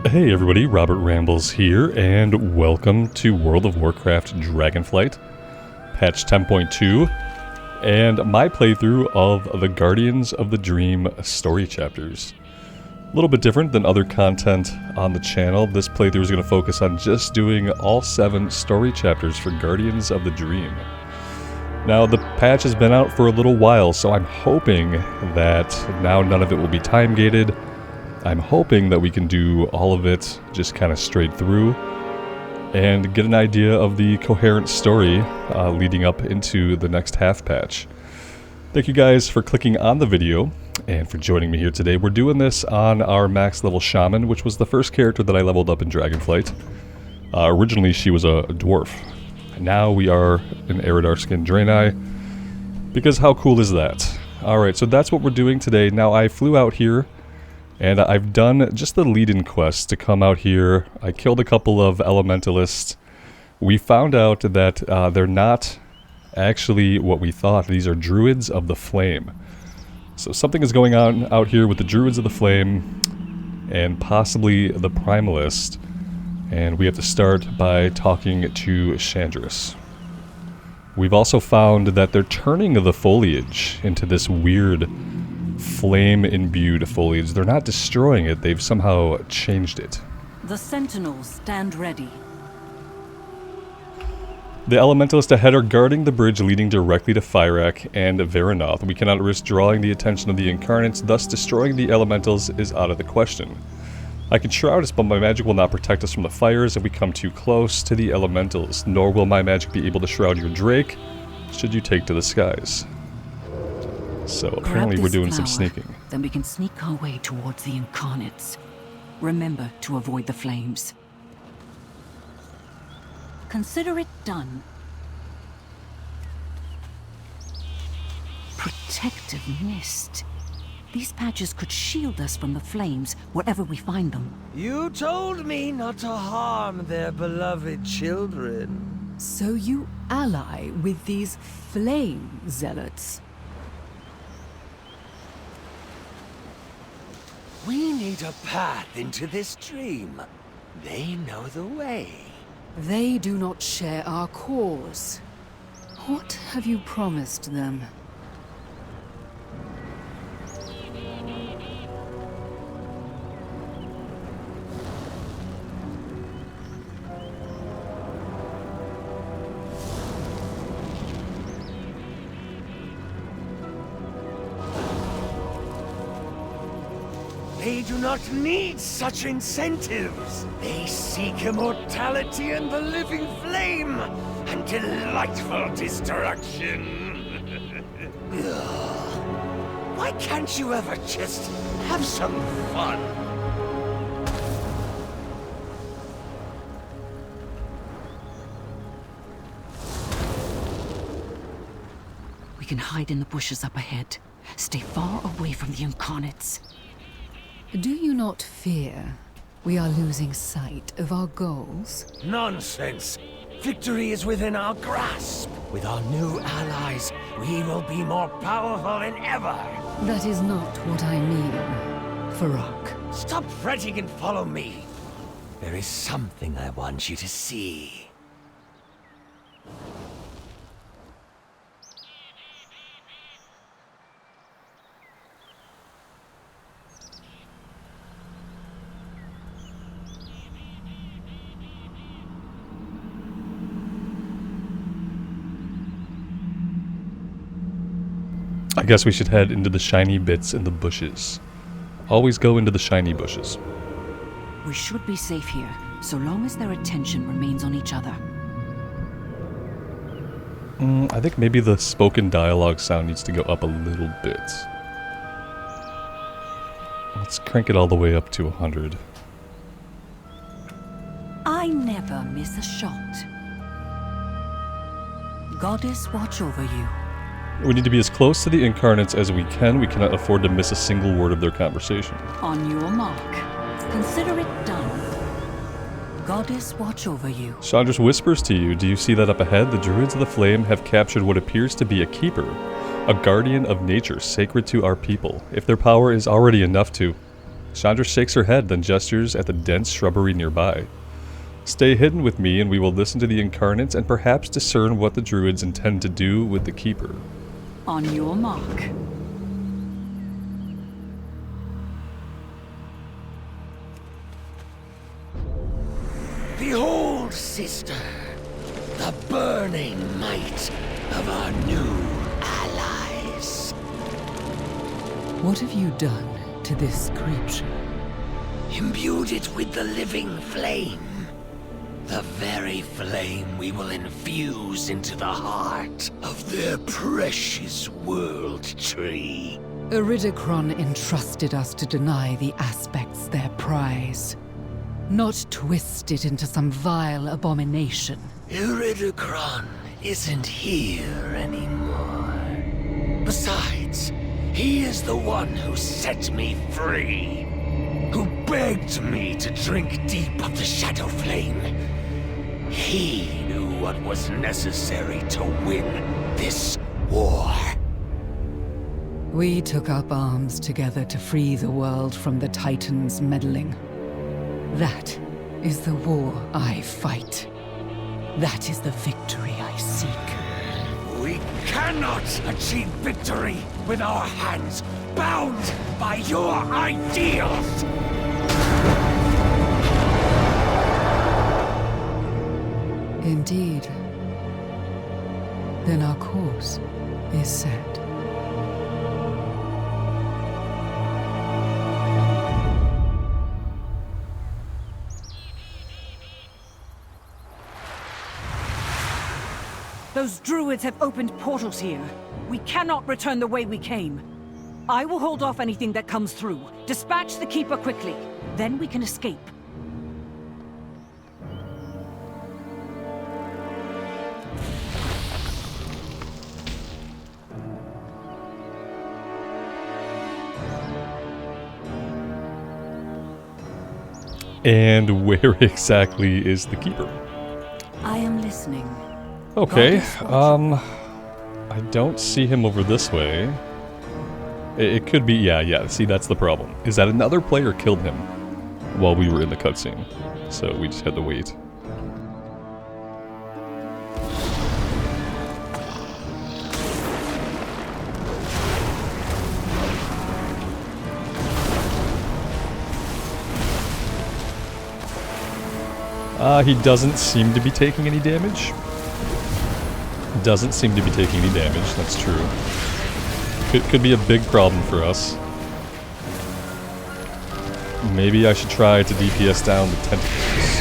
Hey everybody, Robert Rambles here, and welcome to World of Warcraft Dragonflight, patch 10.2, and my playthrough of the Guardians of the Dream story chapters. A little bit different than other content on the channel. This playthrough is going to focus on just doing all 7 story chapters for Guardians of the Dream. Now, the patch has been out for a little while, so I'm hoping that now none of it will be time-gated. I'm hoping that we can do all of it just kind of straight through and get an idea of the coherent story leading up into the next half patch. Thank you guys for clicking on the video and for joining me here today. We're doing this on our max level shaman, which was the first character that I leveled up in Dragonflight. Originally she was a dwarf. Now we are an Eridar skin Draenei, because how cool is that? Alright, so that's what we're doing today. Now I flew out here and I've done just the lead-in quest to come out here. I killed a couple of elementalists. We found out that they're not actually what we thought. These are druids of the flame. So something is going on out here with the druids of the flame and possibly the primalist. And we have to start by talking to Chandris. We've also found that they're turning the foliage into this weird flame-imbued foliage. They're not destroying it, they've somehow changed it. The sentinels stand ready. The elementalists ahead are guarding the bridge leading directly to Fyrak and Varanoth. We cannot risk drawing the attention of the incarnates, thus destroying the elementals is out of the question. I can shroud us, but my magic will not protect us from the fires if we come too close to the elementals, nor will my magic be able to shroud your drake should you take to the skies. So apparently we're doing some sneaking. Then we can sneak our way towards the incarnates. Remember to avoid the flames. Consider it done. Protective mist. These patches could shield us from the flames wherever we find them. You told me not to harm their beloved children. So you ally with these flame zealots? We need a path into this dream. They know the way. They do not share our cause. What have you promised them? They do not need such incentives. They seek immortality and the living flame, and delightful destruction. Why can't you ever just have some fun? We can hide in the bushes up ahead. Stay far away from the incarnates. Do you not fear we are losing sight of our goals? Nonsense! Victory is within our grasp. With our new allies, we will be more powerful than ever. That is not what I mean, Farak. Stop fretting and follow me. There is something I want you to see. I guess we should head into the shiny bits in the bushes. Always go into the shiny bushes. We should be safe here, so long as their attention remains on each other. I think maybe the spoken dialogue sound needs to go up a little bit. Let's crank it all the way up to 100. I never miss a shot. Goddess, watch over you. We need to be as close to the incarnates as we can. We cannot afford to miss a single word of their conversation. On your mark. Consider it done. Goddess, watch over you. Chandris whispers to you, do you see that up ahead? The Druids of the Flame have captured what appears to be a keeper. A guardian of nature, sacred to our people. If their power is already enough to... Chandra shakes her head, then gestures at the dense shrubbery nearby. Stay hidden with me and we will listen to the incarnates and perhaps discern what the druids intend to do with the Keeper. On your mark. Behold, sister, the burning might of our new allies. What have you done to this creature? Imbued it with the living flame. The very flame we will infuse into the heart of their precious world tree. Iridicron entrusted us to deny the aspects their prize, not twist it into some vile abomination. Iridicron isn't here anymore. Besides, he is the one who set me free. Who begged me to drink deep of the Shadow Flame. He knew what was necessary to win this war. We took up arms together to free the world from the Titans' meddling. That is the war I fight. That is the victory I seek. We cannot achieve victory with our hands bound by your ideals! Indeed. Then our course is set. Those druids have opened portals here. We cannot return the way we came. I will hold off anything that comes through. Dispatch the Keeper quickly. Then we can escape. And where exactly is the Keeper? I am listening. Okay, Goddess I don't see him over this way. It could be, yeah, see that's the problem. Is that another player killed him while we were in the cutscene. So we just had to wait. He doesn't seem to be taking any damage. Doesn't seem to be taking any damage, that's true. Could be a big problem for us. Maybe I should try to DPS down the tentacles.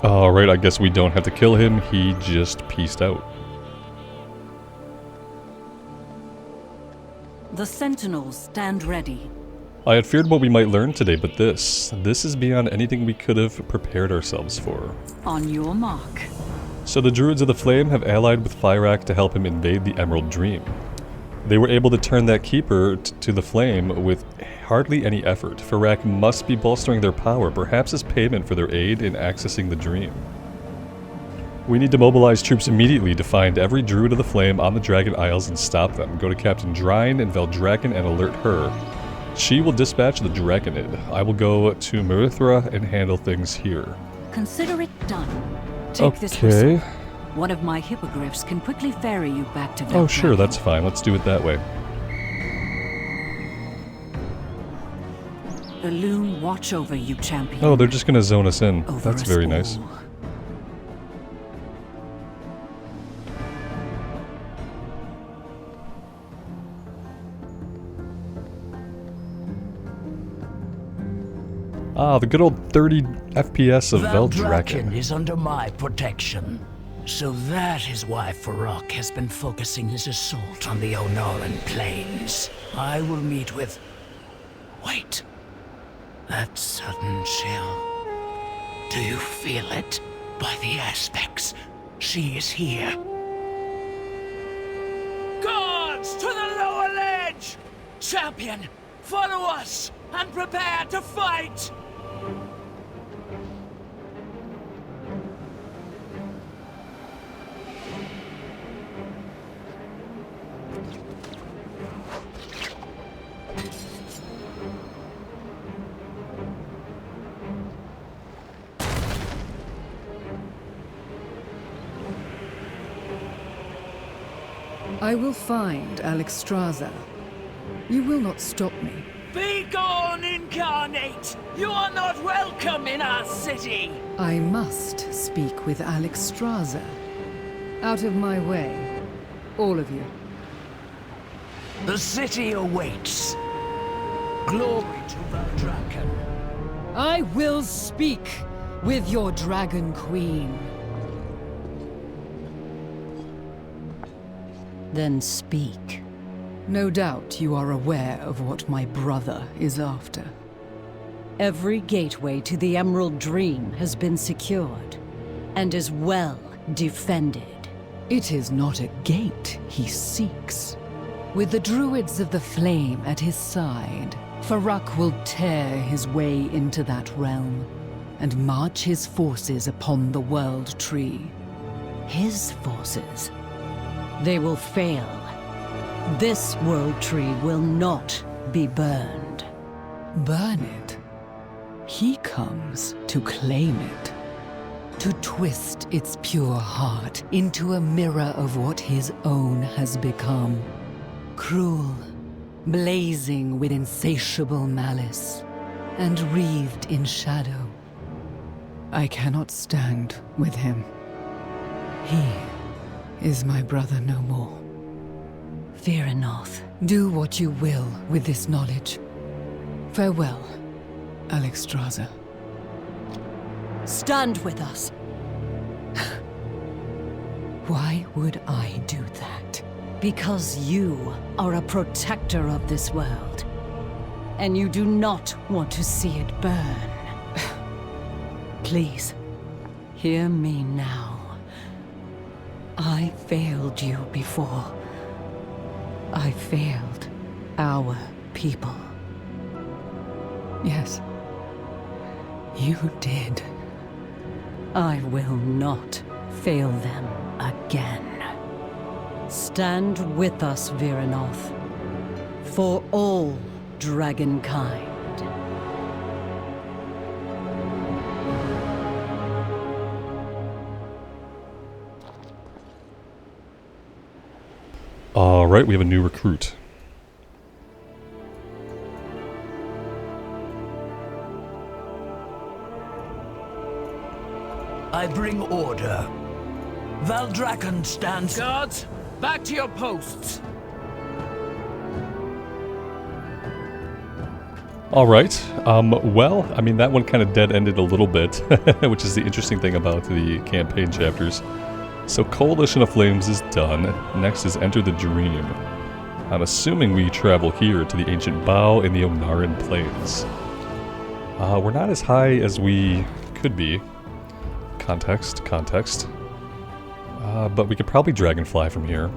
Alright, I guess we don't have to kill him, he just peaced out. The Sentinels stand ready. I had feared what we might learn today, but this is beyond anything we could have prepared ourselves for. On your mark. So the Druids of the Flame have allied with Fyrak to help him invade the Emerald Dream. They were able to turn that Keeper to the Flame with hardly any effort. Fyrak must be bolstering their power, perhaps as payment for their aid in accessing the Dream. We need to mobilize troops immediately to find every Druid of the Flame on the Dragon Isles and stop them. Go to Captain Drine and Veldraken and alert her. She will dispatch the Draconid. I will go to Marithra and handle things here. Consider it done. Take this whistle. One of my hippogriffs can quickly ferry you back to Veldraken. Oh sure, that's fine. Let's do it that way. The Loon watch over you, champion. Oh, they're just gonna zone us in. Over That's us very all. nice. Ah, the good old 30 FPS of Valdrakken Veldraken. is under my protection. So that is why Farak has been focusing his assault on the Onoran plains. I will meet with... Wait. That sudden chill. Do you feel it? By the aspects. She is here. Guards to the lower ledge! Champion, follow us and prepare to fight! I will find Amirdrassil. You will not stop me. Be gone, incarnate! You are not welcome in our city! I must speak with Amirdrassil. Out of my way, all of you. The city awaits. Glory to Valdrakken. I will speak with your Dragon Queen. Then speak. No doubt you are aware of what my brother is after. Every gateway to the Emerald Dream has been secured, and is well defended. It is not a gate he seeks. With the Druids of the Flame at his side, Farak will tear his way into that realm, and march his forces upon the World Tree. His forces. They will fail. This World Tree will not be burned. Burn it? He comes to claim it. To twist its pure heart into a mirror of what his own has become. Cruel, blazing with insatiable malice, and wreathed in shadow. I cannot stand with him. He is my brother no more. Fear enough. Do what you will with this knowledge. Farewell, Amirdrassil. Stand with us. Why would I do that? Because you are a protector of this world. And you do not want to see it burn. Please, hear me now. I failed you before. I failed our people. Yes, you did. I will not fail them again. Stand with us, Viranoth, for all dragonkind. Alright, we have a new recruit. I bring order. Valdrakken stands... Guards, back to your posts! Alright, well, I mean that one kind of dead-ended a little bit, which is the interesting thing about the campaign chapters. So Coalition of Flames is done. Next is Enter the Dream. I'm assuming we travel here to the Ancient Bow in the Onaran Plains. We're not as high as we could be. Context. But we could probably Dragonfly from here.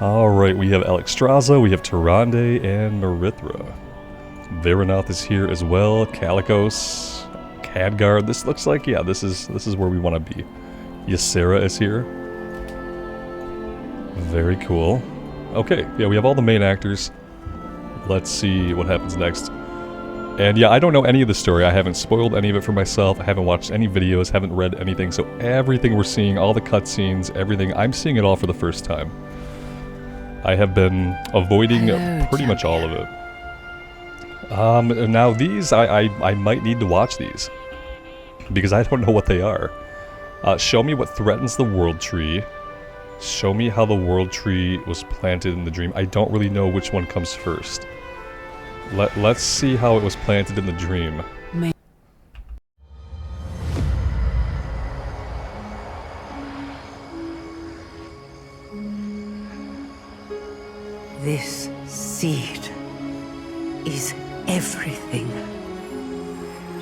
Alright, we have Alexstrasza, we have Tyrande, and Merithra. Varanoth is here as well, Kalikos, Khadgar. This looks like, yeah, this is where we want to be. Ysera is here. Very cool. Okay, yeah, we have all the main actors. Let's see what happens next. And yeah, I don't know any of the story. I haven't spoiled any of it for myself. I haven't watched any videos, haven't read anything. So everything we're seeing, all the cutscenes, everything, I'm seeing it all for the first time. I have been avoiding pretty much all of it. Now these, I might need to watch these. Because I don't know what they are. Show me what threatens the World Tree. Show me how the World Tree was planted in the dream. I don't really know which one comes first. Let's see how it was planted in the dream. This seed is everything.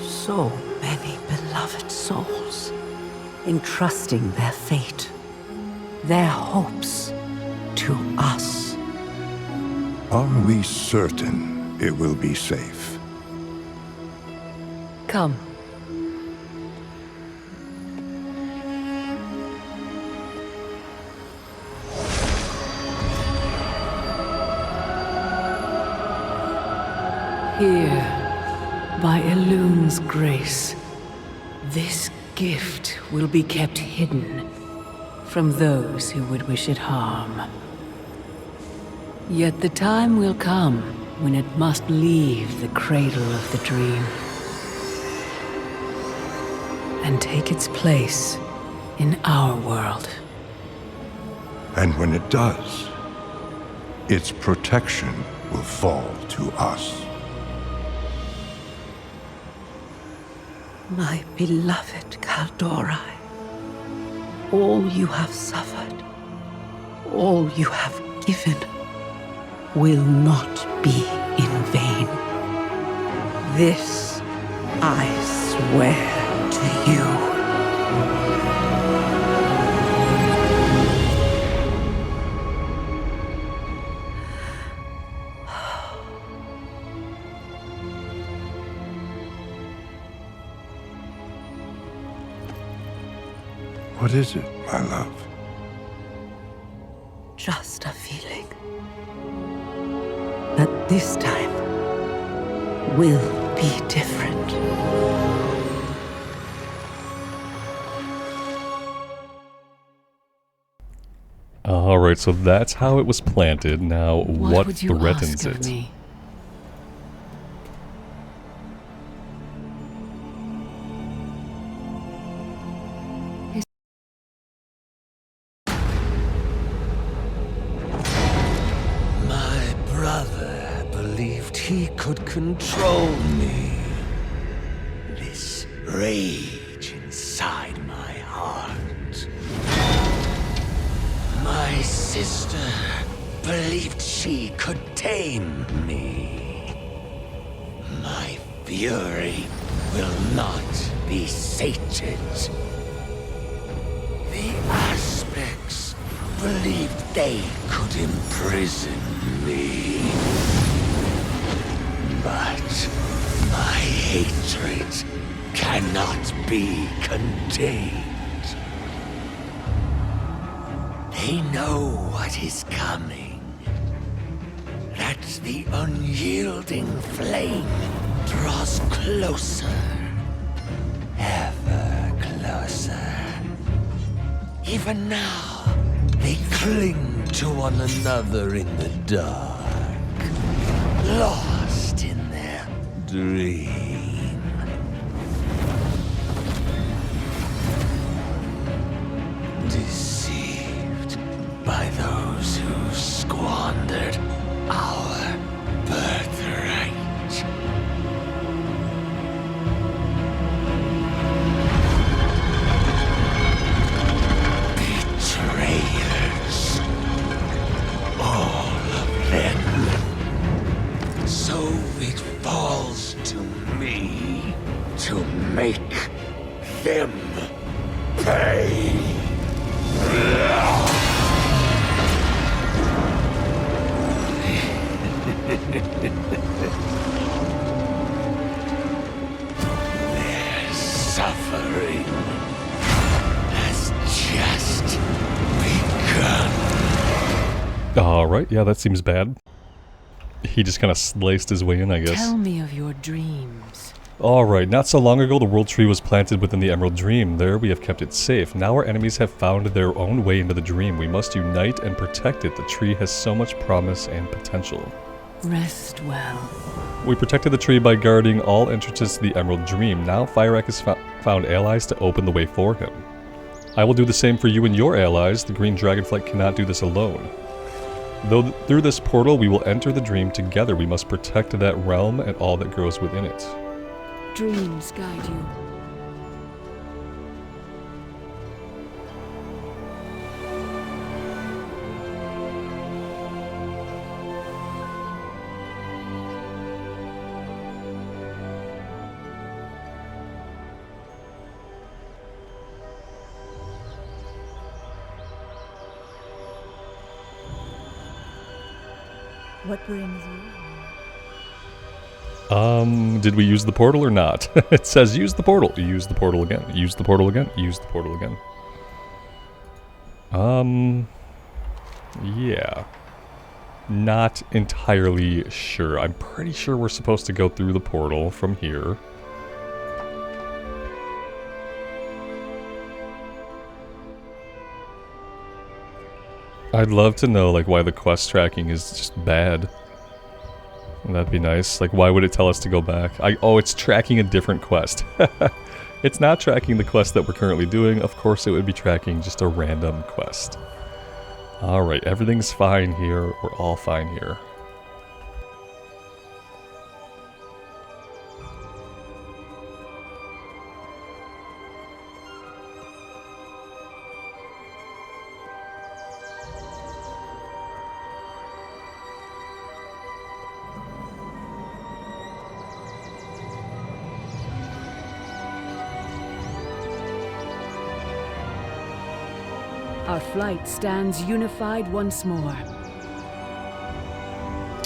So many beloved souls entrusting their fate, their hopes to us. Are we certain it will be safe? Come. Here, by Elun's grace, this gift will be kept hidden from those who would wish it harm. Yet the time will come when it must leave the cradle of the dream and take its place in our world. And when it does, its protection will fall to us. My beloved Kaldorai, all you have suffered, all you have given, will not be in vain. This I swear to you. What is it, my love? Just a feeling that this time will be different. Alright, so that's how it was planted. Now, what would you threatens ask of it? me? My brother believed he could control me. This rage inside my heart. My sister believed she could tame me. My fury will not be sated. The aspects believed they could imprison me. But my hatred cannot be contained. They know what is coming. That the unyielding flame draws closer. Ever closer. Even now, they cling to one another in the dark. Lost in their dream. Deceived by those who squandered our birthright. Betrayers. All of them. So it falls to me to make them pay. suffering has just begun. Alright, yeah, that seems bad. He just kind of sliced his way in, I guess. Tell me of your dreams. Alright, not so long ago the world tree was planted within the Emerald Dream. There we have kept it safe. Now our enemies have found their own way into the dream. We must unite and protect it. The tree has so much promise and potential. Rest well. We protected the tree by guarding all entrances to the Emerald Dream. Now Fyrak has found allies to open the way for him. I will do the same for you and your allies. The green dragonflight cannot do this alone. Though through this portal we will enter the dream together, we must protect that realm and all that grows within it. Dreams guide you. What brings you? Did we use the portal or not? It says use the portal. Use the portal again. Use the portal again. Use the portal again. Yeah. Not entirely sure. I'm pretty sure we're supposed to go through the portal from here. I'd love to know, like, why the quest tracking is just bad. That'd be nice. Like, why would it tell us to go back? Oh, it's tracking a different quest. It's not tracking the quest that we're currently doing. Of course it would be tracking just a random quest. Alright, everything's fine here. We're all fine here. Our flight stands unified once more.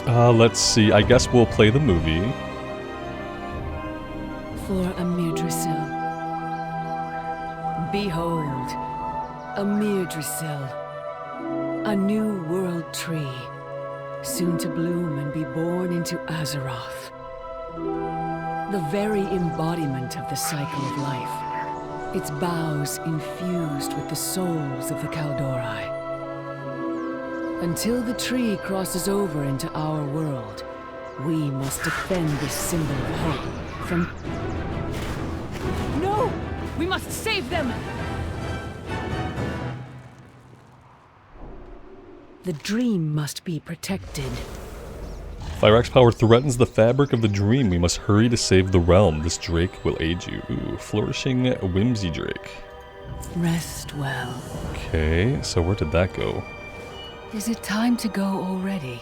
Let's see. I guess we'll play the movie. For Amirdrassil. Behold, Amirdrassil, a new world tree, soon to bloom and be born into Azeroth. The very embodiment of the cycle of life. Its boughs infused with the souls of the Kaldori. Until the tree crosses over into our world, we must defend this symbol of hope from... No! We must save them! The dream must be protected. Fyrak's power threatens the fabric of the dream. We must hurry to save the realm. This drake will aid you. Ooh, flourishing whimsy drake. Rest well. Okay, so where did that go? Is it time to go already?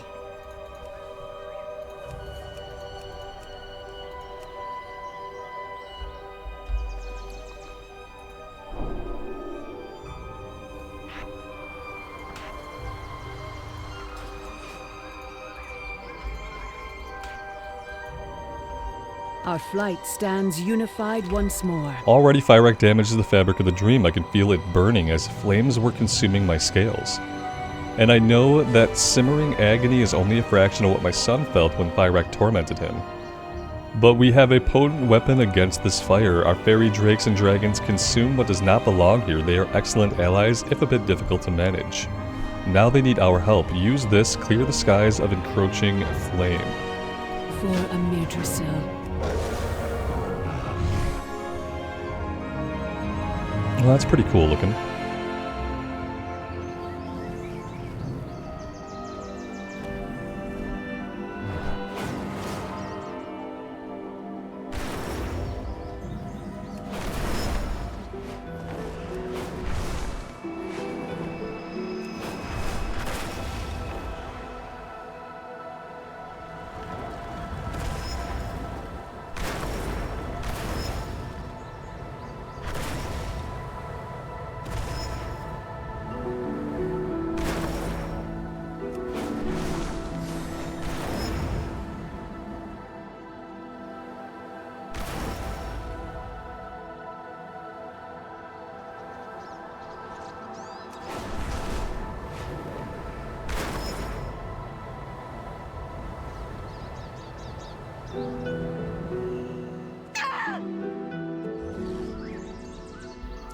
Our flight stands unified once more. Already Fyrak damages the fabric of the dream. I can feel it burning as flames were consuming my scales. And I know that simmering agony is only a fraction of what my son felt when Fyrak tormented him. But we have a potent weapon against this fire. Our fairy drakes and dragons consume what does not belong here. They are excellent allies, if a bit difficult to manage. Now they need our help. Use this, clear the skies of encroaching flame. For Amirdrassil. Well, that's pretty cool looking.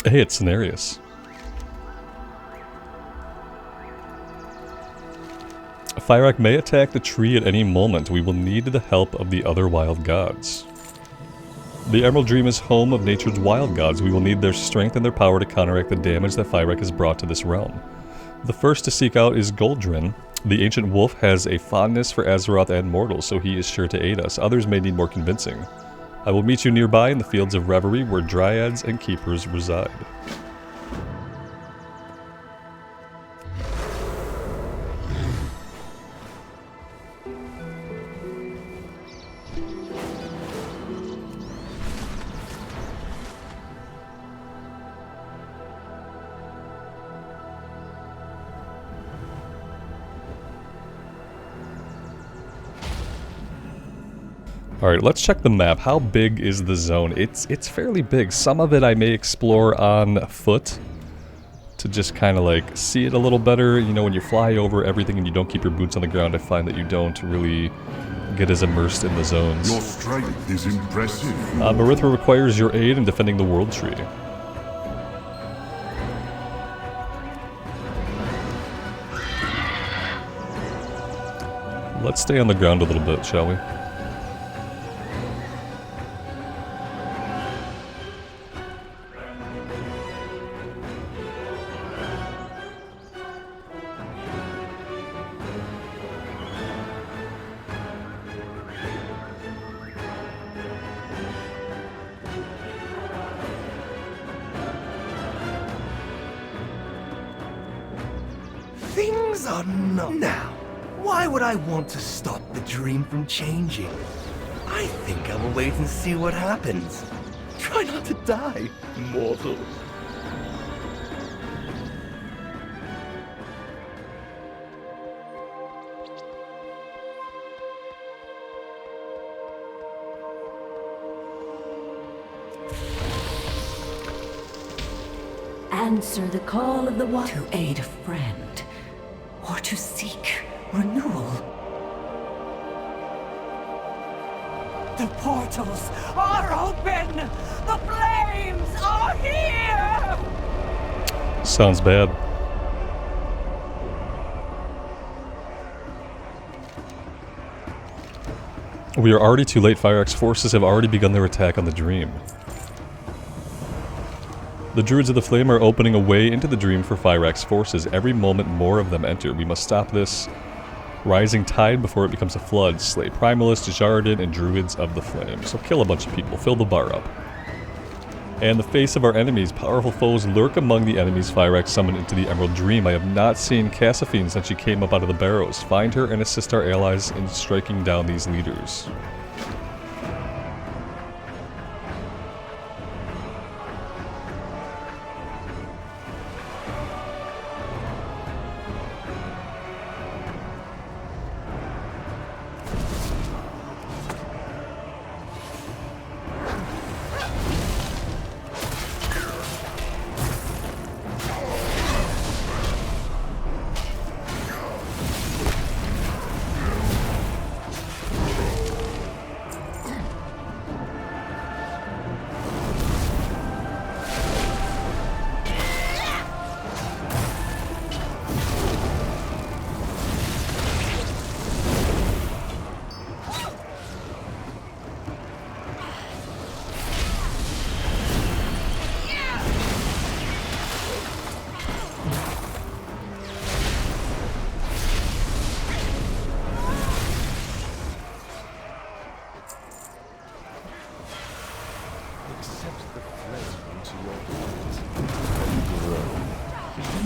Hey, it's Cenarius. Fyrak may attack the tree at any moment. We will need the help of the other wild gods. The Emerald Dream is home of nature's wild gods. We will need their strength and their power to counteract the damage that Fyrak has brought to this realm. The first to seek out is Goldrin. The ancient wolf has a fondness for Azeroth and mortals, so he is sure to aid us. Others may need more convincing. I will meet you nearby in the Fields of Reverie, where dryads and keepers reside. Alright, let's check the map. How big is the zone? It's fairly big. Some of it I may explore on foot to just kind of like see it a little better. You know, when you fly over everything and you don't keep your boots on the ground, I find that you don't really get as immersed in the zones. Your strength is impressive. Marithra requires your aid in defending the World Tree. Let's stay on the ground a little bit, shall we? Things are not. Now, why would I want to stop the dream from changing? I think I will wait and see what happens. Try not to die, mortal. Answer the call of the one to aid a friend, or to seek renewal. The portals are open! The flames are here! Sounds bad. We are already too late. Fyrak's forces have already begun their attack on the Dream. The Druids of the Flame are opening a way into the Dream for Fyrak's forces. Every moment more of them enter. We must stop this rising tide before it becomes a flood. Slay Primalists, Jarden, and Druids of the Flame. So kill a bunch of people. Fill the bar up. And the face of our enemies. Powerful foes lurk among the enemies Fyrak summoned into the Emerald Dream. I have not seen Cassifine since she came up out of the barrows. Find her and assist our allies in striking down these leaders.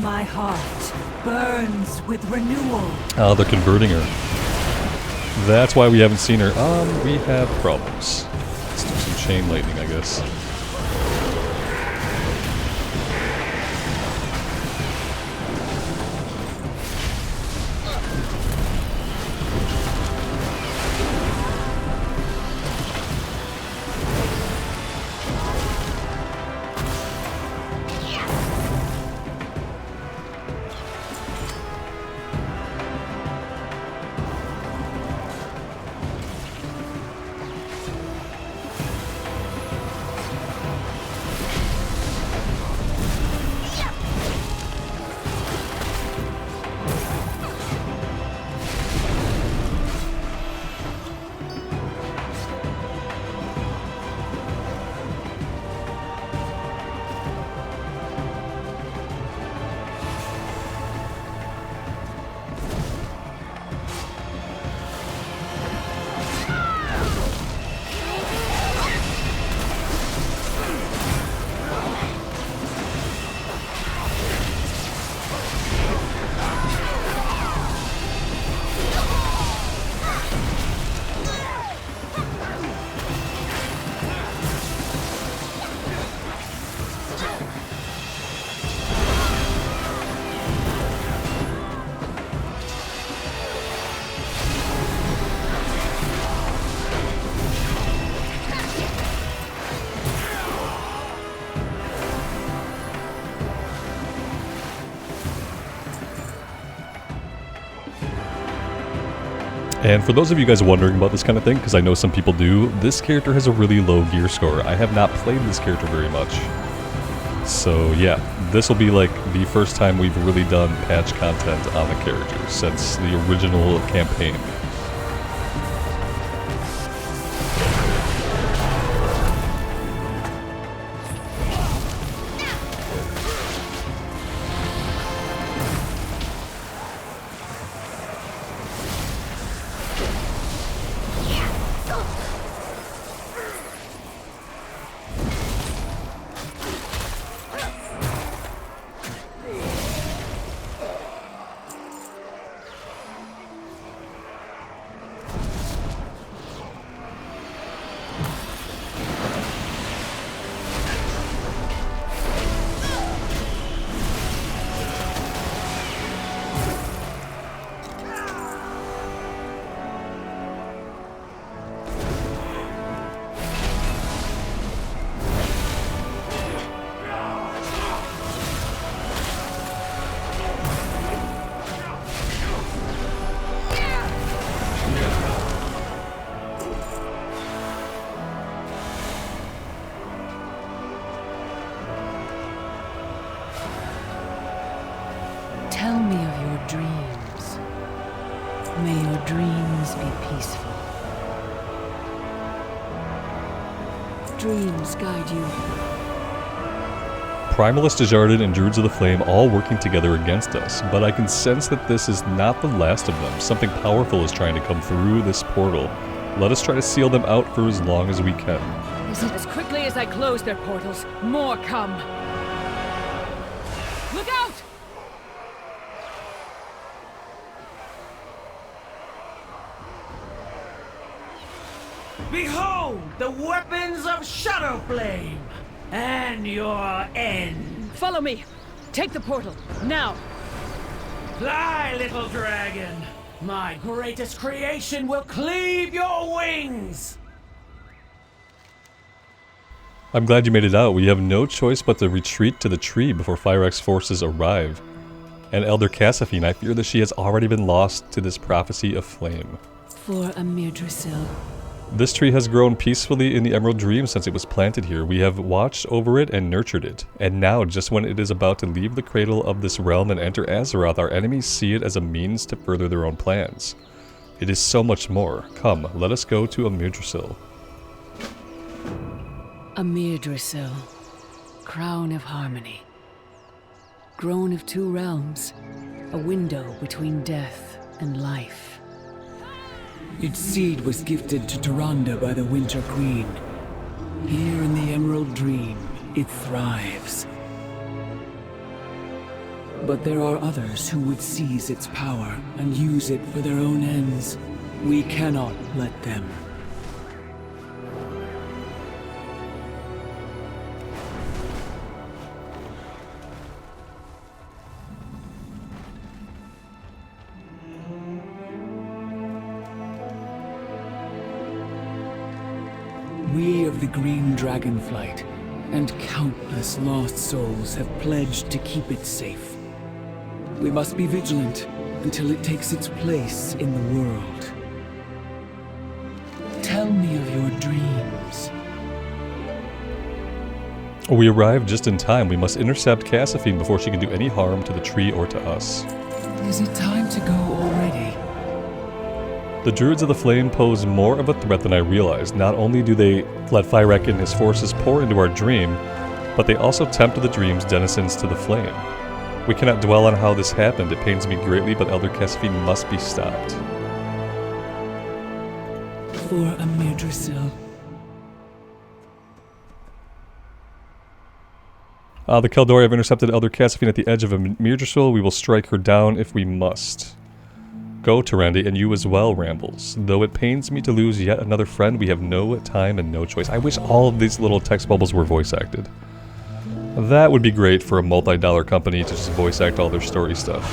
My heart burns with renewal. Oh, they're converting her. That's why we haven't seen her. We have problems. Let's do some chain lightning, I guess. And for those of you guys wondering about this kind of thing, because I know some people do, this character has a really low gear score. I have not played this character very much. So yeah, this will be like the first time we've really done patch content on the character since the original campaign. Tell me of your dreams. May your dreams be peaceful. Dreams guide you. Primalist Desjardins and Druids of the Flame all working together against us, but I can sense that this is not the last of them. Something powerful is trying to come through this portal. Let us try to seal them out for as long as we can. As quickly as I close their portals, more come. Look out! Behold the weapons of Shadowflame and your end. Follow me. Take the portal, now. Fly, little dragon. My greatest creation will cleave your wings. I'm glad you made it out. We have no choice but to retreat to the tree before Fyrax's forces arrive. And Elder Cassifine, I fear that she has already been lost to this prophecy of flame. For Amirdrassil. This tree has grown peacefully in the Emerald Dream since it was planted here. We have watched over it and nurtured it. And now, just when it is about to leave the cradle of this realm and enter Azeroth, our enemies see it as a means to further their own plans. It is so much more. Come, let us go to Amirdrassil. Amirdrassil, crown of harmony. Grown of two realms, a window between death and life. Its seed was gifted to Tyrande by the Winter Queen. Here in the Emerald Dream, it thrives. But there are others who would seize its power and use it for their own ends. We cannot let them. We of the Green Dragonflight and countless lost souls have pledged to keep it safe. We must be vigilant until it takes its place in the world. Tell me of your dreams. We arrived just in time. We must intercept Cassifine before she can do any harm to the tree or to us. Is it time to go already? The Druids of the Flame pose more of a threat than I realized. Not only do they let Fyrax and his forces pour into our dream, but they also tempt the dream's denizens to the flame. We cannot dwell on how this happened. It pains me greatly, but Elder Cassifine must be stopped. For Amirdrassil. The Keldori have intercepted Elder Cassifine at the edge of Amirdrassil. We will strike her down if we must. Go, Tyrande, and you as well, Rambles. Though it pains me to lose yet another friend, we have no time and no choice. I wish all of these little text bubbles were voice acted. That would be great for a multi-dollar company to just voice act all their story stuff.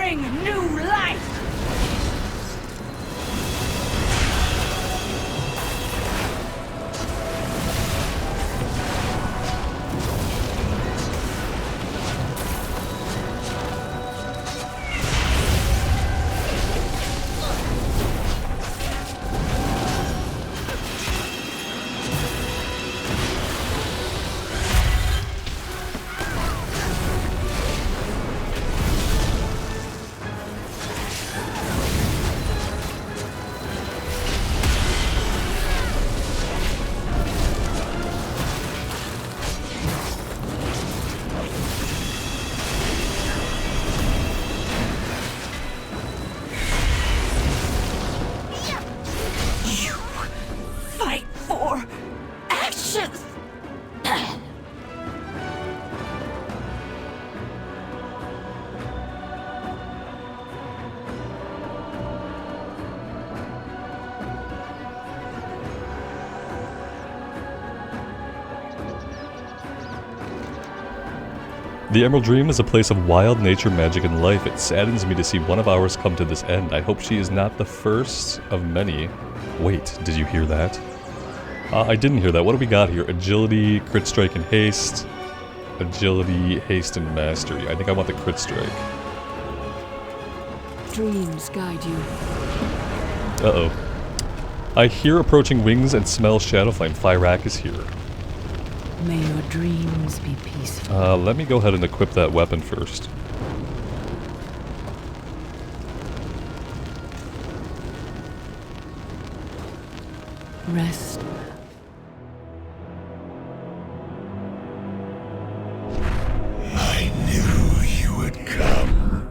bring new life! The Emerald Dream is a place of wild nature, magic, and life. It saddens me to see one of ours come to this end. I hope she is not the first of many. Wait, did you hear that? I didn't hear that. What do we got here? Agility, crit strike, and haste. Agility, haste, and mastery. I think I want the crit strike. Dreams guide you. Uh-oh. I hear approaching wings and smell shadow flame. Fyrak is here. May your dreams be peaceful. Let me go ahead and equip that weapon first. Rest. I knew you would come.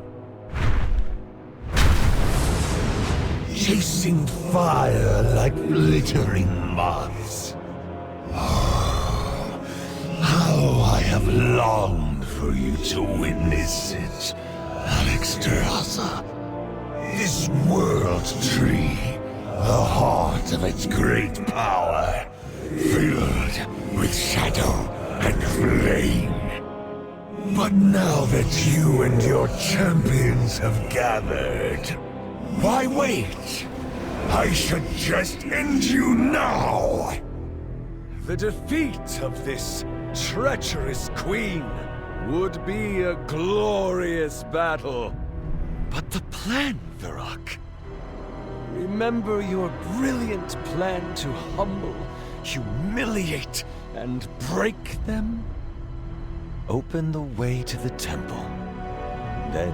Chasing fire like glittering moths. How I have longed for you to witness it, Amirdrassil. This world tree, the heart of its great power, filled with shadow and flame. But now that you and your champions have gathered, why wait? I should just end you now! The defeat of this treacherous queen would be a glorious battle. But the plan, Virok. Remember your brilliant plan to humble, humiliate, and break them? Open the way to the temple. Then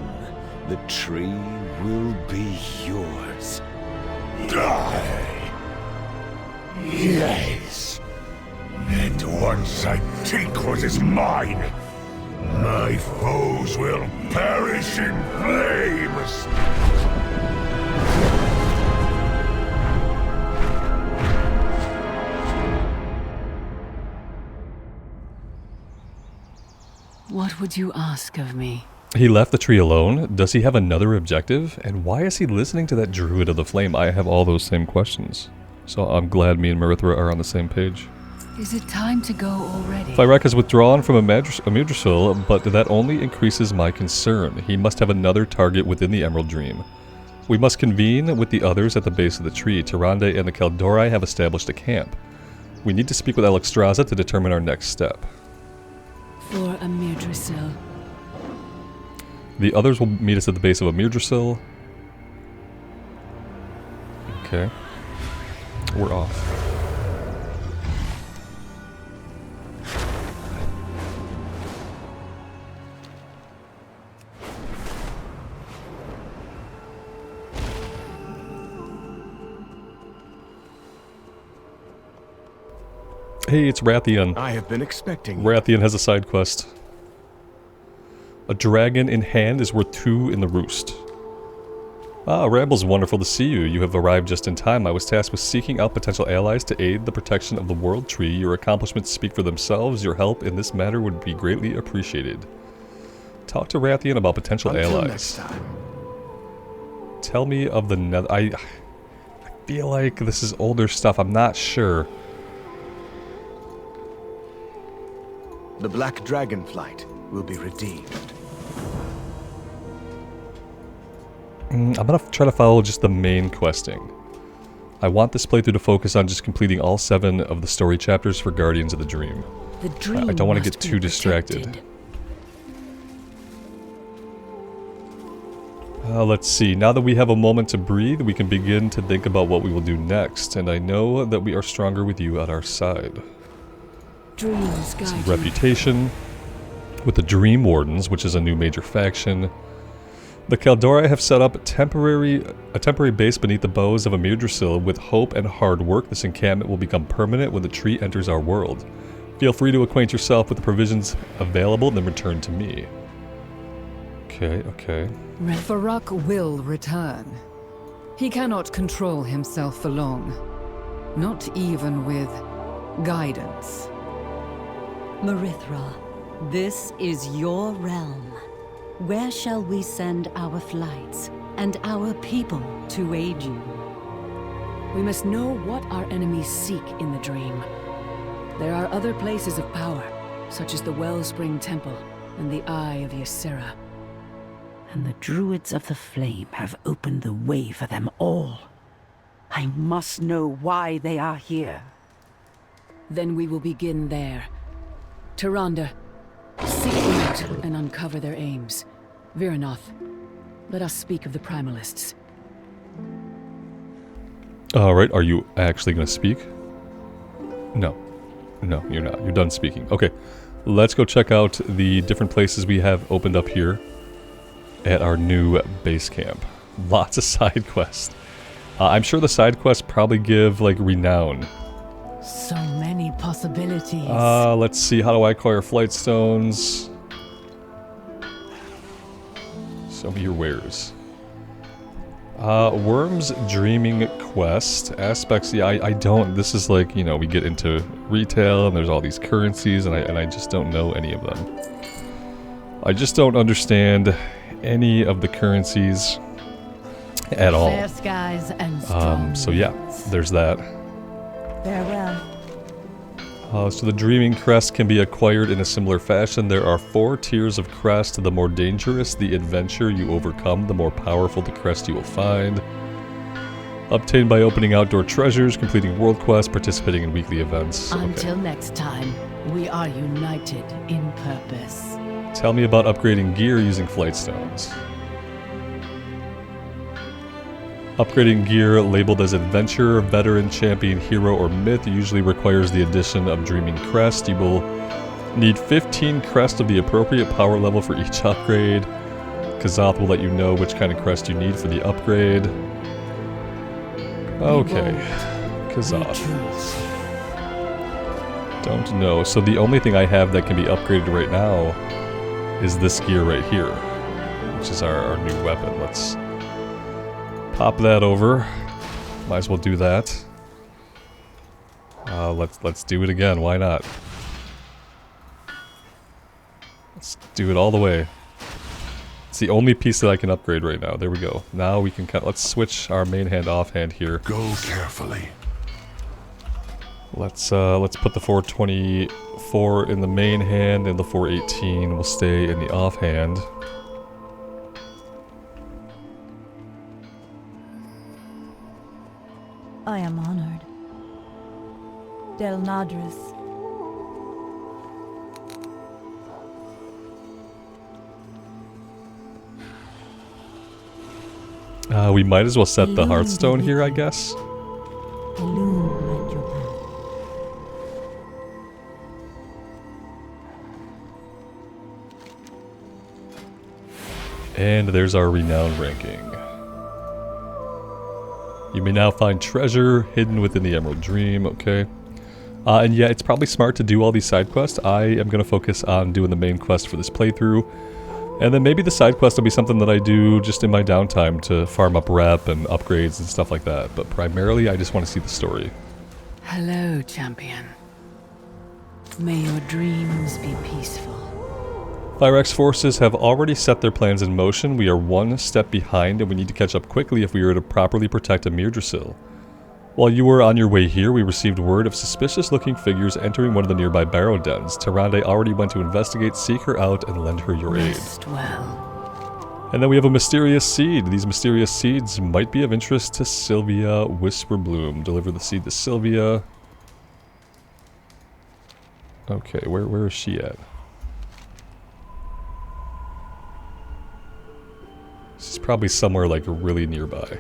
the tree will be yours. Die! Yes! And once I take what is mine, my foes will perish in flames! What would you ask of me? He left the tree alone. Does he have another objective? And why is he listening to that Druid of the Flame? I have all those same questions. So I'm glad me and Marithra are on the same page. Is it time to go already? Fyrak has withdrawn from Amirdrassil, but that only increases my concern. He must have another target within the Emerald Dream. We must convene with the others at the base of the tree. Tyrande and the Kaldori have established a camp. We need to speak with Alexstrasza to determine our next step. For Amirdrassil. The others will meet us at the base of Amirdrassil. Okay. We're off. Hey, it's Rathian. I have been expecting. Rathian has a side quest. A dragon in hand is worth 2 in the roost. Ah, Rambles, wonderful to see you. You have arrived just in time. I was tasked with seeking out potential allies to aid the protection of the World Tree. Your accomplishments speak for themselves. Your help in this matter would be greatly appreciated. Talk to Rathian about potential allies. Next time. Tell me of the Nether. I feel like this is older stuff. I'm not sure. The Black Dragonflight will be redeemed. I'm gonna try to follow just the main questing. I want this playthrough to focus on just completing all 7 of the story chapters for Guardians of the Dream. The dream I don't want to must get be too distracted. protected. Let's see. Now that we have a moment to breathe, we can begin to think about what we will do next. And I know that we are stronger with you at our side. Dreams guide Some you. reputation with the Dream Wardens, which is a new major faction. The Kaldora have set up a temporary base beneath the bows of Amirdrassil. With hope and hard work, this encampment will become permanent when the tree enters our world. Feel free to acquaint yourself with the provisions available, then return to me. Okay, okay. Farak will return. He cannot control himself for long. Not even with guidance. Marithra, this is your realm. Where shall we send our flights and our people to aid you? We must know what our enemies seek in the dream. There are other places of power, such as the Wellspring Temple and the Eye of Ysera. And the Druids of the Flame have opened the way for them all. I must know why they are here. Then we will begin there. Tyrande, seek them out and uncover their aims. Viranoth, let us speak of the Primalists. Alright, are you actually going to speak? No. No, you're not. You're done speaking. Okay, let's go check out the different places we have opened up here at our new base camp. Lots of side quests. I'm sure the side quests probably give, like, renown. So many possibilities. Let's see. How do I acquire flight stones? Show me your wares. Worm's Dreaming Quest. Aspects, yeah, I don't. This is like, you know, we get into retail and there's all these currencies and I just don't know any of them. I just don't understand any of the currencies at all. Fair skies and strong So yeah, there's that. Farewell. So the Dreaming Crest can be acquired in a similar fashion. There are 4 tiers of crest. The more dangerous the adventure you overcome, the more powerful the crest you will find. Obtained by opening outdoor treasures, completing world quests, participating in weekly events. Until next time, we are united in purpose. Tell me about upgrading gear using flight stones. Upgrading gear labeled as Adventure, Veteran, Champion, Hero, or Myth usually requires the addition of Dreaming Crest. You will need 15 crest of the appropriate power level for each upgrade. Kazoth will let you know which kind of crest you need for the upgrade. Okay, Kazoth. Don't know. So the only thing I have that can be upgraded right now is this gear right here, which is our new weapon. Let's pop that over. Might as well do that. Let's do it again. Why not? Let's do it all the way. It's the only piece that I can upgrade right now. There we go. Now we can let's switch our main hand offhand here. Go carefully. Let's put the 424 in the main hand and the 418 will stay in the offhand. I am honored. Del Nadris. We might as well set the Hearthstone here, I guess. Illuminate your path. And there's our renown ranking. You may now find treasure hidden within the Emerald Dream, okay. And yeah, it's probably smart to do all these side quests. I am going to focus on doing the main quest for this playthrough. And then maybe the side quest will be something that I do just in my downtime to farm up rep and upgrades and stuff like that. But primarily, I just want to see the story. Hello, champion. May your dreams be peaceful. Fyrax's forces have already set their plans in motion. We are one step behind and we need to catch up quickly if we are to properly protect Amirdrassil. While you were on your way here, we received word of suspicious-looking figures entering one of the nearby barrow dens. Tyrande already went to investigate, seek her out, and lend her your aid. Rest well. And then we have a mysterious seed. These mysterious seeds might be of interest to Sylvia Whisperbloom. Deliver the seed to Sylvia. Okay, where is she at? She's probably somewhere like really nearby.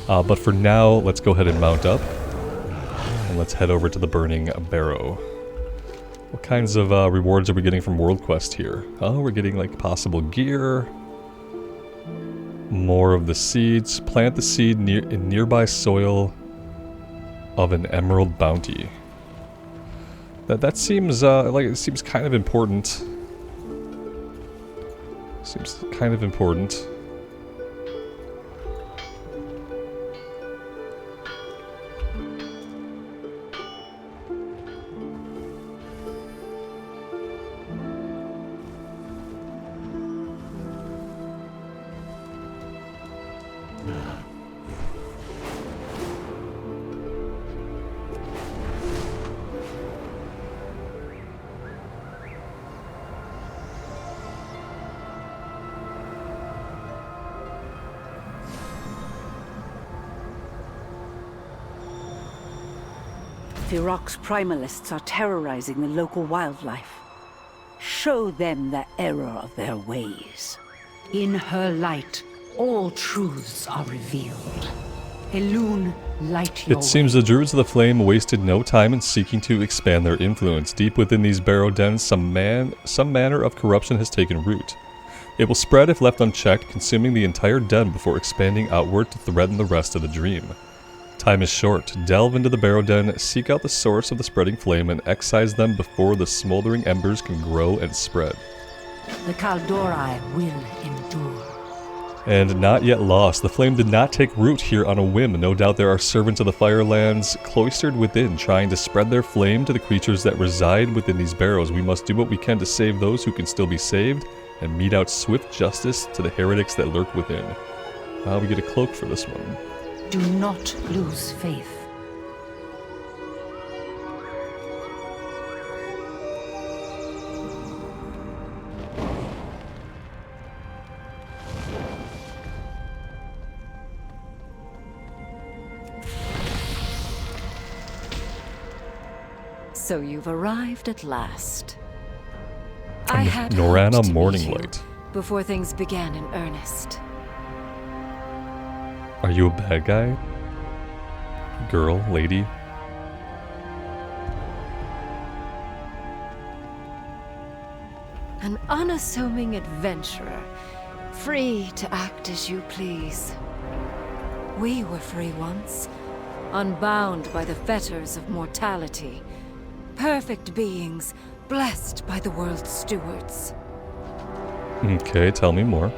But for now, let's go ahead and mount up. And let's head over to the Burning Barrow. What kinds of rewards are we getting from World Quest here? Oh, we're getting like possible gear. More of the seeds. Plant the seed in nearby soil of an emerald bounty. That seems like it seems kind of important. Seems kind of important. Firok's primalists are terrorizing the local wildlife. Show them the error of their ways. In her light, all truths are revealed. Elune, light your It seems the Druids of the Flame wasted no time in seeking to expand their influence. Deep within these barrow dens, some manner of corruption has taken root. It will spread if left unchecked, consuming the entire den before expanding outward to threaten the rest of the dream. Time is short. Delve into the barrow den, seek out the source of the spreading flame, and excise them before the smoldering embers can grow and spread. The Kaldori will endure. And not yet lost. The flame did not take root here on a whim. No doubt there are servants of the Firelands cloistered within, trying to spread their flame to the creatures that reside within these barrows. We must do what we can to save those who can still be saved, and mete out swift justice to the heretics that lurk within. We get a cloak for this one. Do not lose faith. So you've arrived at last. I had Norana hoped to Morning meet you Light. before things began in earnest. Are you a bad guy? Girl? Lady? An unassuming adventurer, free to act as you please. We were free once, unbound by the fetters of mortality. Perfect beings, blessed by the world's stewards. Okay, tell me more.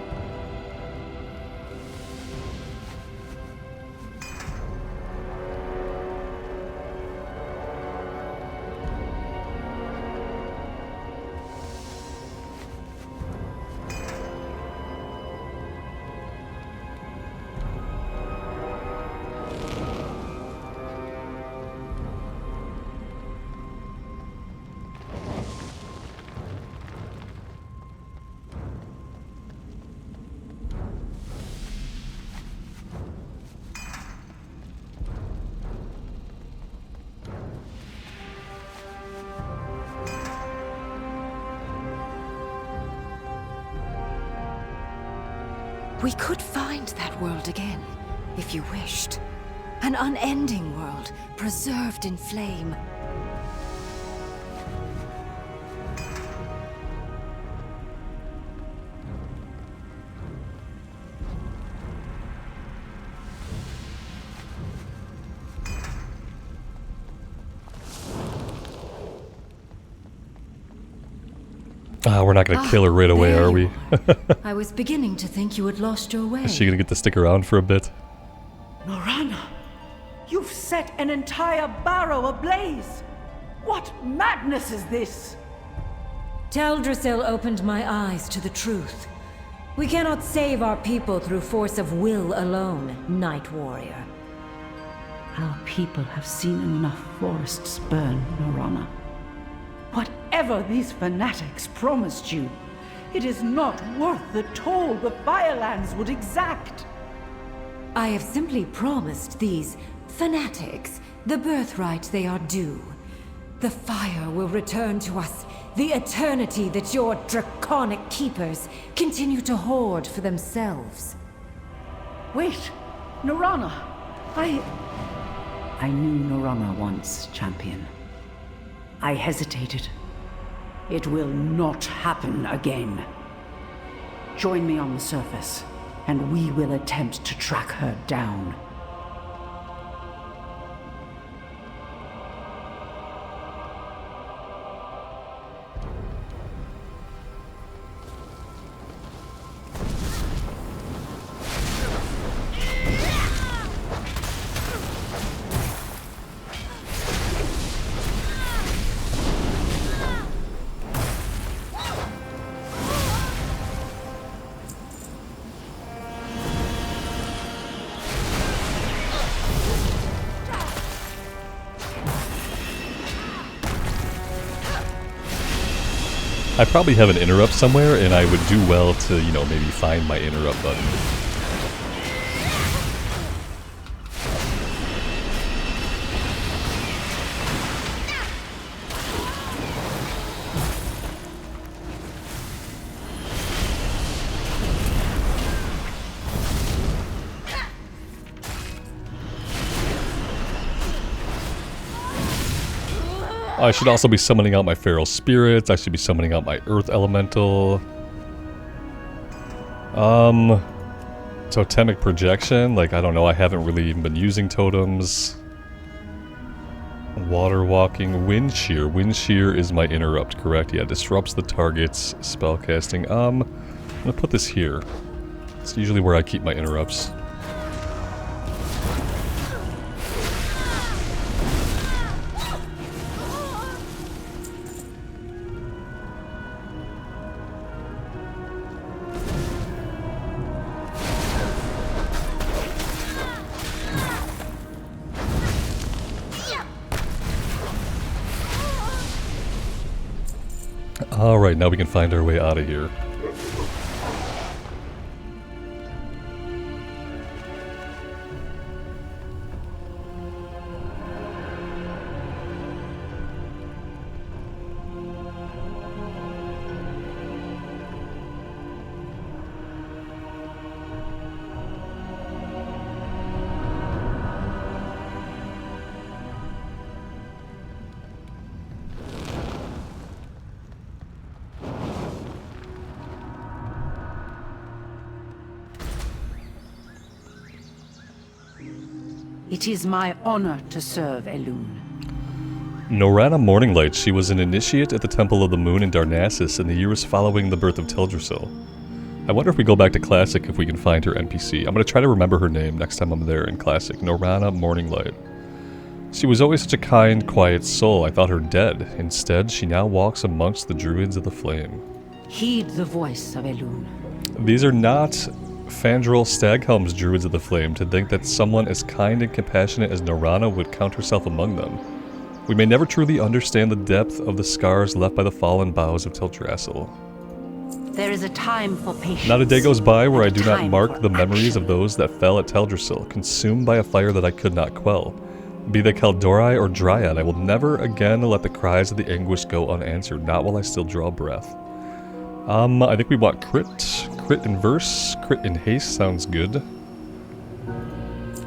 We could find that world again, if you wished. An unending world, preserved in flame. We're not gonna kill her right away, are we? I was beginning to think you had lost your way. Is she gonna get to stick around for a bit? Norana, you've set an entire barrow ablaze! What madness is this? Teldrassil opened my eyes to the truth. We cannot save our people through force of will alone, Night Warrior. Our people have seen enough forests burn, Norana. Whatever these fanatics promised you, It is not worth the toll the Firelands would exact. I have simply promised these fanatics the birthright they are due. The fire will return to us the eternity that your draconic keepers continue to hoard for themselves. Wait, Norana, I knew Norana once, champion. I hesitated. It will not happen again. Join me on the surface, and we will attempt to track her down. I probably have an interrupt somewhere, and I would do well to, you know, maybe find my interrupt button. I should also be summoning out my feral spirits. I should be summoning out my earth elemental. Totemic projection. Like, I don't know. I haven't really even been using totems. Water walking. Wind shear. Wind shear is my interrupt, correct? Yeah, disrupts the target's spellcasting. I'm gonna put this here. It's usually where I keep my interrupts. Alright, now we can find our way out of here. It is my honor to serve Elune. Norana Morninglight. She was an initiate at the Temple of the Moon in Darnassus in the years following the birth of Teldrassil. I wonder if we go back to Classic if we can find her NPC. I'm going to try to remember her name next time I'm there in Classic. Norana Morninglight. She was always such a kind, quiet soul. I thought her dead. Instead, she now walks amongst the Druids of the Flame. Heed the voice of Elune. These are not Fandral Staghelm's Druids of the Flame. To think that someone as kind and compassionate as Norana would count herself among them. We may never truly understand the depth of the scars left by the fallen boughs of Teldrassil. There is a time for patience. Not a day goes by where I do not mark the memories of those that fell at Teldrassil, consumed by a fire that I could not quell. Be they Kaldori or Dryad, I will never again let the cries of the anguish go unanswered, not while I still draw breath. I think we want crit. Crit in verse, crit in haste sounds good.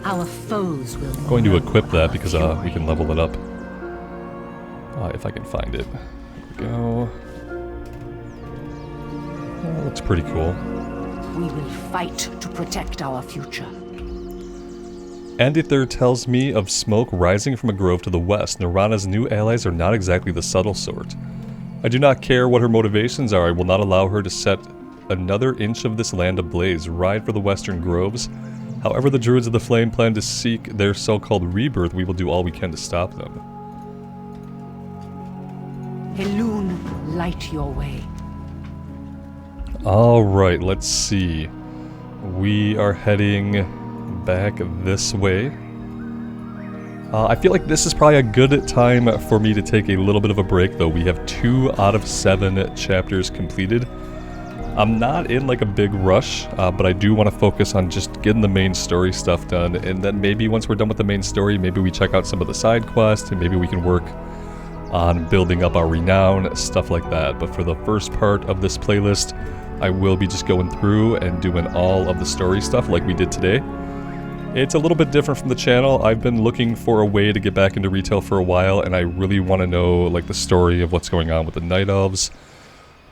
Our foes will. I'm going to equip that because we can level it up. If I can find it. There we go. That looks pretty cool. We will fight to protect our future. Andither tells me of smoke rising from a grove to the west. Norana's new allies are not exactly the subtle sort. I do not care what her motivations are. I will not allow her to set another inch of this land ablaze. Ride for the western groves. However the Druids of the Flame plan to seek their so-called rebirth, we will do all we can to stop them. Elune, light your way. Alright, let's see. We are heading back this way. I feel like this is probably a good time for me to take a little bit of a break, though. We have 2 out of 7 chapters completed. I'm not in like a big rush, but I do want to focus on just getting the main story stuff done, and then maybe once we're done with the main story, maybe we check out some of the side quests, and maybe we can work on building up our renown, stuff like that. But for the first part of this playlist, I will be just going through and doing all of the story stuff like we did today. It's a little bit different from the channel. I've been looking for a way to get back into retail for a while, and I really want to know like the story of what's going on with the Night Elves.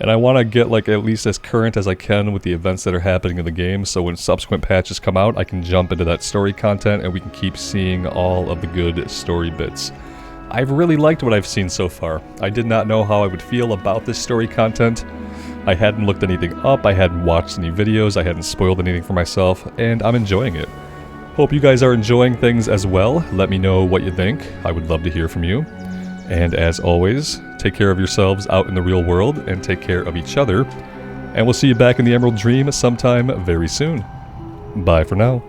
And I want to get like at least as current as I can with the events that are happening in the game, so when subsequent patches come out, I can jump into that story content and we can keep seeing all of the good story bits. I've really liked what I've seen so far. I did not know how I would feel about this story content. I hadn't looked anything up, I hadn't watched any videos, I hadn't spoiled anything for myself, and I'm enjoying it. Hope you guys are enjoying things as well. Let me know what you think. I would love to hear from you. And as always, take care of yourselves out in the real world and take care of each other. And we'll see you back in the Emerald Dream sometime very soon. Bye for now.